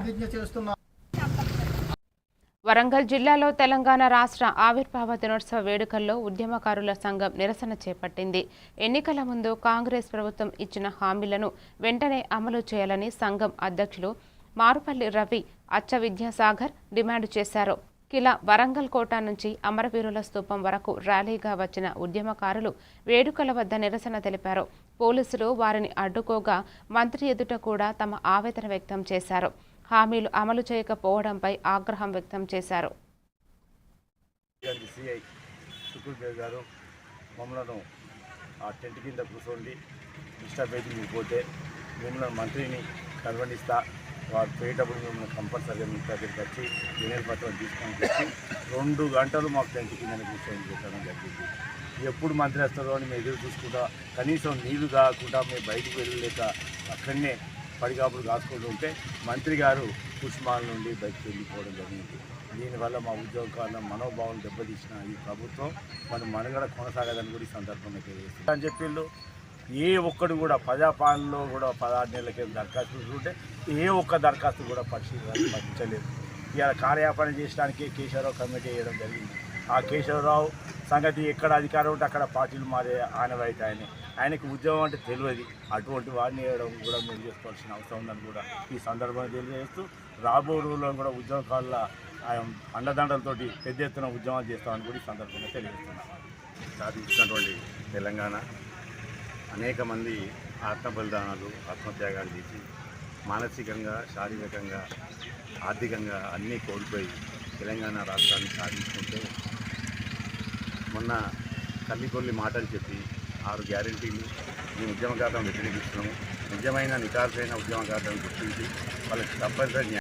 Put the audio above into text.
ప్రతిజ్ఞ చేస్తున్నా. వరంగల్ జిల్లాలో తెలంగాణ రాష్ట్ర ఆవిర్భావ దినోత్సవ వేడుకల్లో ఉద్యమకారుల సంఘం నిరసన చేపట్టింది. ఎన్నికల ముందు కాంగ్రెస్ ప్రభుత్వం ఇచ్చిన హామీలను వెంటనే అమలు చేయాలని సంఘం అధ్యక్షులు మారుపల్లి రవి అచ్చ విద్యాసాగర్ డిమాండ్ చేశారు. కిలా వరంగల్ కోట నుంచి అమరవీరుల స్తూపం వరకు ర్యాలీగా వచ్చిన ఉద్యమకారులు వేడుకల వద్ద నిరసన తెలిపారు. పోలీసులు వారిని అడ్డుకోగా మంత్రి ఎదుట కూడా తమ ఆవేదన వ్యక్తం చేశారు. హామీలు అమలు చేయకపోవడంపై ఆగ్రహం వ్యక్తం చేశారు. మమ్మలను ఆ టెంట్ కింద కూర్చోండి డిస్టర్బ్ అయితే పోతే మిమ్మల్ని మంత్రిని కన్వనిస్తా వారు పోయేటప్పుడు మిమ్మల్ని కంపల్సరీగా మీ దగ్గరికి వచ్చి వినతి పత్రం తీసుకొని వచ్చి 2 గంటలు మాకు టెంట్ కింద కూర్చొని పెట్టడం జరిగింది. ఎప్పుడు మంత్రి వస్తారో అని మేము ఎదురు చూసుకుంటా కనీసం నీళ్లు కాకుండా మేము బయటకు వెళ్ళలేక అక్కడనే పడిగాపులు కాసుకుంటూ ఉంటే మంత్రి గారు కుష్మాల నుండి బయటకు వెళ్ళిపోవడం జరిగింది. దీనివల్ల మా ఉద్యోగకారుల మనోభావం దెబ్బతీసిన ఈ ప్రభుత్వం మన మనుగడ కొనసాగదని కూడా ఈ సందర్భంగా తెలియజేస్తుంది అని చెప్పిండు. ఏ ఒక్కడు కూడా ప్రజాపాలనలో కూడా 16 నెలల కింద దరఖాస్తులు ఉంటే ఏ ఒక్క దరఖాస్తు కూడా పరిశీలించలేదు. ఇవాళ కార్యాపణ చేయడానికి కేశవరావు కమిటీ వేయడం జరిగింది. ఆ కేశవరావు సంగతి ఎక్కడ అధికారం ఉంటే అక్కడ పార్టీలు మారే ఆనవాయితీ ఆయనకు ఉద్యోగం అంటే తెలియదు. అటువంటి వాడిని వేయడం కూడా మేము చేసుకోవాల్సిన అవసరం ఉందని కూడా ఈ సందర్భంగా తెలియజేస్తూ రాబో రోజుల్లో కూడా ఉద్యోగకారుల అండదండలతోటి పెద్ద ఎత్తున ఉద్యమాలు చేస్తామని కూడా ఈ సందర్భంగా తెలియజేస్తున్నాం. సాధించినటువంటి తెలంగాణ అనేక మంది ఆత్మ బలిదానాలు ఆత్మత్యాగాలు చేసి మానసికంగా శారీరకంగా ఆర్థికంగా అన్నీ కోల్పోయి తెలంగాణ రాష్ట్రాన్ని సాధించుకుంటే మొన్న కల్లికొల్లి మాటలు చెప్పి 6 గ్యారెంటీలు ఈ ఉద్యమకారులను వ్యతిరేకిస్తున్నాము. నిజమైన నికార్సైన ఉద్యమకారులను గుర్తించి వాళ్ళకి తప్పనిసరి